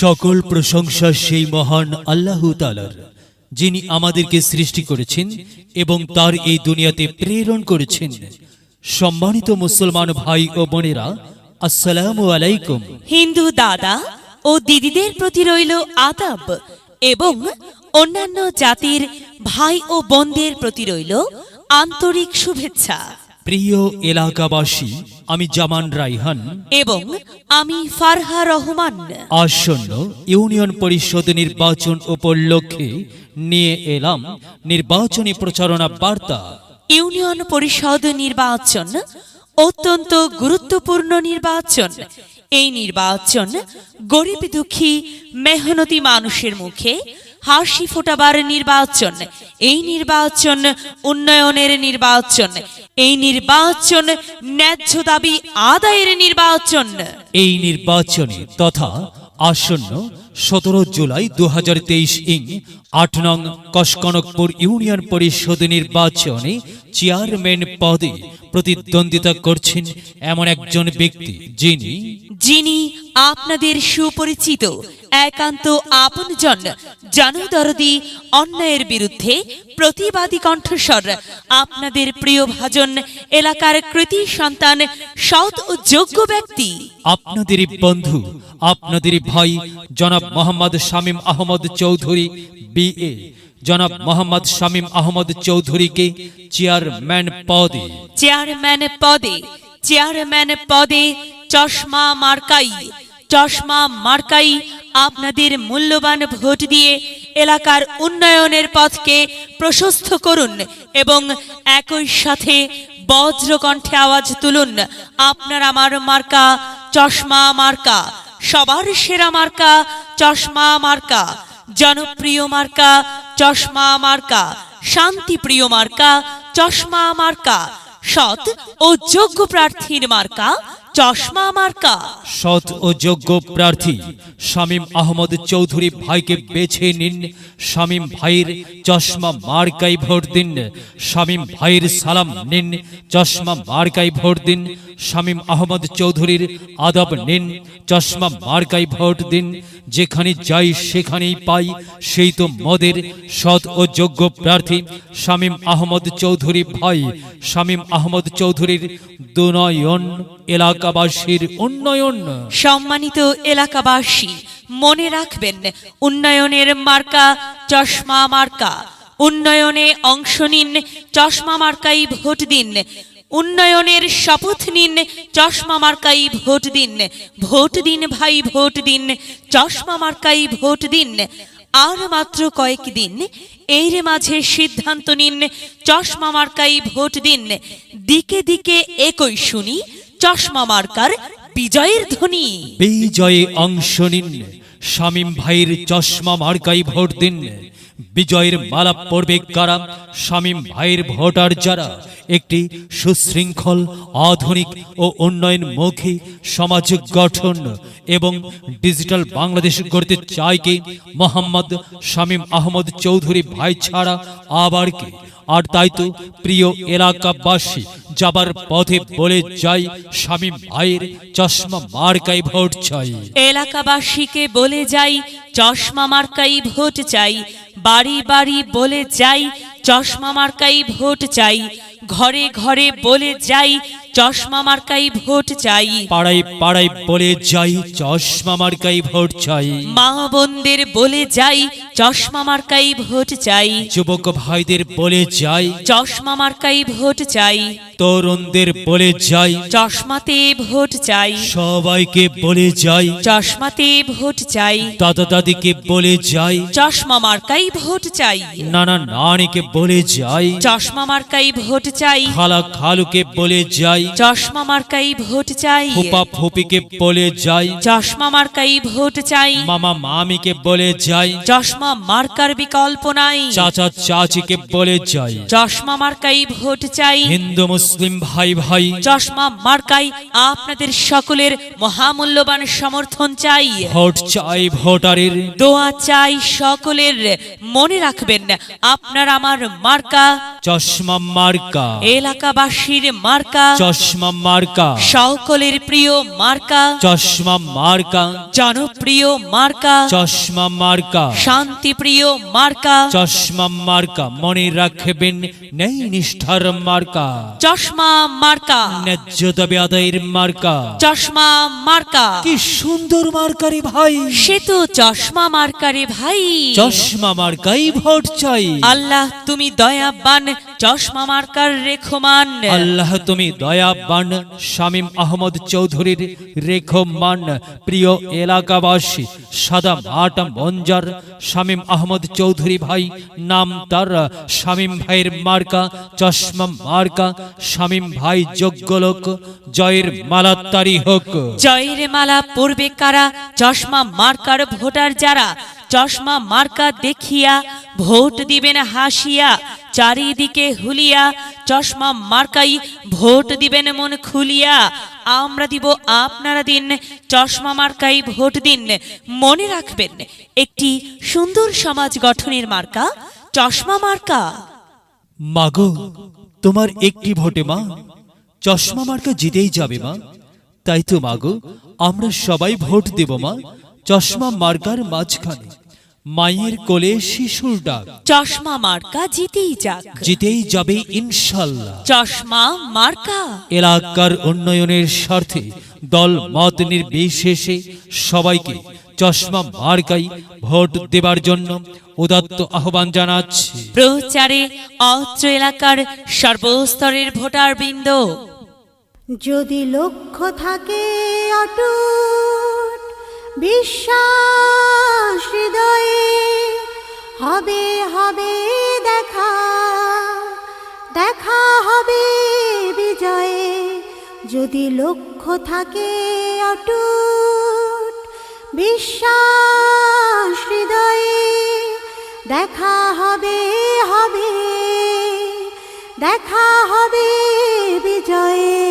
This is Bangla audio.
সকল প্রশংসা সেই মহান আল্লাহ তাআলার, যিনি আমাদেরকে সৃষ্টি করেছেন এবং তার এই দুনিয়াতে প্রেরণ করেছেন। সম্মানিত মুসলমান ভাই ও বোনেরা, আসসালামু আলাইকুম। হিন্দু দাদা ও দিদিদের প্রতি রইল আদাব এবং অন্যান্য জাতির ভাই ও বোনদের প্রতি রইল আন্তরিক শুভেচ্ছা। প্রিয় এলাকাবাসী, আমি জামান রাইহান এবং আমি ফারহা রহমান আসন্ন ইউনিয়ন পরিষদ নির্বাচন উপলক্ষে নিয়ে এলাম নির্বাচনী প্রচারণা বার্তা। ইউনিয়ন পরিষদ নির্বাচন অত্যন্ত গুরুত্বপূর্ণ নির্বাচন। এই নির্বাচন গরিব দুঃখী মেহনতি মানুষের মুখে হাসি ফোটাবার নির্বাচন। এই নির্বাচন উন্নয়নের নির্বাচন। এই নির্বাচন ন্যায্য দাবি আদায়ের নির্বাচন। এই নির্বাচনে তথা আসন্ন 17 জুলাই 2023 ইং 8 নং কসকনকপুর ইউনিয়ন পরিষদ নির্বাচনে চেয়ারম্যান পদে প্রতিদ্বন্দ্বিতা করছেন এমন একজন ব্যক্তি যিনি আপনাদের সুপরিচিত একান্ত আপনজন, জনদরদি, অন্যায়ের বিরুদ্ধে প্রতিবাদী কণ্ঠস্বর, আপনাদের প্রিয় ভাজন, এলাকার কৃতি সন্তান, সৎ ও যোগ্য ব্যক্তি, আপনাদেরই বন্ধু, আপনাদেরই ভাই জনাব মোহাম্মদ শামীম আহমদ চৌধুরী বিএ। জনাব মোহাম্মদ শামীম আহমদ চৌধুরীকে চেয়ারম্যান পদে চশমা মার্কাই আপনাদের মূল্যবান ভোট দিয়ে এলাকার উন্নয়নের পথকে প্রশস্ত করুন এবং একই সাথে বজ্রকণ্ঠে আওয়াজ তুলুন, আপনার আমার মার্কা চশমা মার্কা, সবার সেরা মার্কা চশমা মার্কা, জনপ্রিয় মার্কা চশমা মার্কা, শান্তিপ্রিয় মার্কা চশমা মার্কা, সৎ ও যোগ্য প্রার্থীর মার্কা চশমা মার্কা। সৎ ও যোগ্য প্রার্থী শামীম আহমদ চৌধুরী ভাইকে বেছে নিন। শামীম ভাইয়ের চশমা মার্কায় ভোট দিন। শামীম ভাইয়ের সালাম নিন, চশমা মার্কায় ভোট দিন। শামীম আহমদ চৌধুরীর আদব নিন, চশমা মার্কায় ভোট দিন। যেখানে যাই সেখানেই পাই, সেই তো মদের সৎ ও যোগ্য প্রার্থী শামীম আহমদ চৌধুরী ভাই। শামীম আহমদ চৌধুরীর দুনয়ন, এলাকাবাসীর উন্নয়ন। সম্মানিত এলাকাবাসী, মনে রাখবেন, উন্নয়নের মার্কা চশমা মার্কা। উন্নয়নে অংশ নিন, চশমা মার্কাই ভোট দিন। উন্নয়নের শপথ নিন, চশমা মার্কাই ভোট দিন। ভোট দিন ভাই, ভোট দিন, চশমা মার্কাই ভোট দিন। আর মাত্র কয়েকদিন, এর মাঝে সিদ্ধান্ত নিন, চশমা মার্কাই ভোট দিন। দিকে দিকে একই শুনি চশমা মার্কার বিজয়ের ধ্বনি। বিজয়ে অংশ নিন, শামীম ভাইয়ের চশমা মার্কায় ভোট দিন। বিজয়ের মালা পড়বে কারা? শামীম ভাইয়ের ভোটার যারা একটি সুশৃঙ্খল, আধুনিক ও উন্নয়নমুখী সমাজ গঠন এবং ডিজিটাল বাংলাদেশ গড়তে চায় কে? মোহাম্মদ শামীম আহমদ চৌধুরী ভাই ছাড়া আবার কে? আর তাই তো প্রিয় এলাকাবাসী, যাবার পথে বলে যাই, শামীম ভাইয়ের চশমা মার্কায় ভোট চাই। এলাকাবাসীকে বলে যাই, চশমা মার্কাই ভোট চাই। বাড়ি বাড়ি বলে যাই, চশমা মার্কাই ভোট চাই। ঘরে ঘরে বলে যাই, চশমা মার্কাই ভোট চাই। পাড়ায় পাড়ায় বলে যাই, চশমা মার্কাই ভোট চাই। মা বোনদের বলে যাই, চশমা মার্কাই ভোট চাই। যুবক ভাইদের বলে যাই, চশমা মার্কাই ভোট চাই। তরুণদের বলে যাই, চশমাতে ভোট চাই। সবাইকে বলে যাই, চশমাতে ভোট চাই। দাদা দাদিকে বলে যাই, চশমা মার্কাই ভোট চাই। নানা নানিকে বলে যাই, চশমা মার্কাই ভোট চাই। খালা খালুকে বলে যাই, চশমা মার্কাই ভোট চাই। ফুপা ফুপিকে বলে যাই, চশমা মার্কাই ভোট চাই। মামা মামিকে বলে যাই, চশমা মার্কার বিকল্প নাই। চাচা চাচিকে বলে যাই, চশমা মার্কাই ভোট চাই। হিন্দু মুসলিম ভাই ভাই, চশমা মার্কাই আপনাদের সকলের মহামূল্যবান সমর্থন চাই। ভোট চাই ভোটারের, দোয়া চাই সকলের। মনে রাখবেন, আপনার আমার মার্কা চশমা মার্কা। এলাকাবাসীর মার্কা চশমা মার্কা, সকলের প্রিয় মার্কা, চশমা মার্কা, জনপ্রিয় মার্কা, চশমা মার্কা, শান্তিপ্রিয় মার্কা, চশমা মার্কা। মনে রাখবেন নেই নিষ্ঠার মার্কা, চশমা মার্কা, ন্যায্য দাবি আদায়ের মার্কা। চশমা মার্কা। কি সুন্দর মার্কারে ভাই, সে তো চশমা মার্কারে ভাই। চশমা মার্কাই ভোট চাই। আল্লাহ তুমি দয়াবান, চশমা মার্কার রেখমান। আল্লাহ তুমি দয়াবান, শামীম আহমদ চৌধুরীর রেখমান। প্রিয় এলাকাবাসী, সাদা মাঠ মঞ্জার শামীম আহমদ চৌধুরী ভাই, নাম তার শামীম ভাইয়ের মার্কা চশমা মার্কা। শামীম ভাই যোগ্য লোক, জয়ের মালা তারি হোক। জয়ের মালা পড়বে কারা? চশমা মার্কার ভোটার যারা। চশমা মার্কা দেখিয়া ভোট দিবেন হাসিয়া, চারিদিকে হুলিয়া চশমা মার্কাই ভোট দিবেন মন খুলিয়া। আমরা দিব আপনারা দিন, চশমা মার্কাই ভোট দিন। মনে রাখবেন একটি সুন্দর সমাজ গঠনের মার্কা চশমা মার্কা। মাগো, তোমার একটি ভোটে মা চশমা মার্কা জিতেই যাবে মা। তাই তো মাগো, আমরা সবাই ভোট দেব মা চশমা মার্কার মাঝখানে। মায়ের কোলে শিশুর ডাক, চশমা মার্কা জিতেই যাক, জিতেই যাবে ইনশাল্লাহ। চশমা মার্কা। এলাকার উন্নয়নের স্বার্থে দল মত নির্বিশেষে সবাইকে চশমা মার্কাই ভোট দেবার জন্য উদাত্ত আহ্বান জানাচ্ছি। প্রচারে অত্র এলাকার সর্বস্তরের ভোটারবৃন্দ। যদি লক্ষ্য থাকে অটুট বিশ্বাস হৃদয়ে, হবে হবে দেখা, দেখা হবে বিজয়ে। যদি লক্ষ্য থাকে অটুট বিশ্বাস হৃদয়ে, দেখা হবে হবে, দেখা হবে বিজয়ে।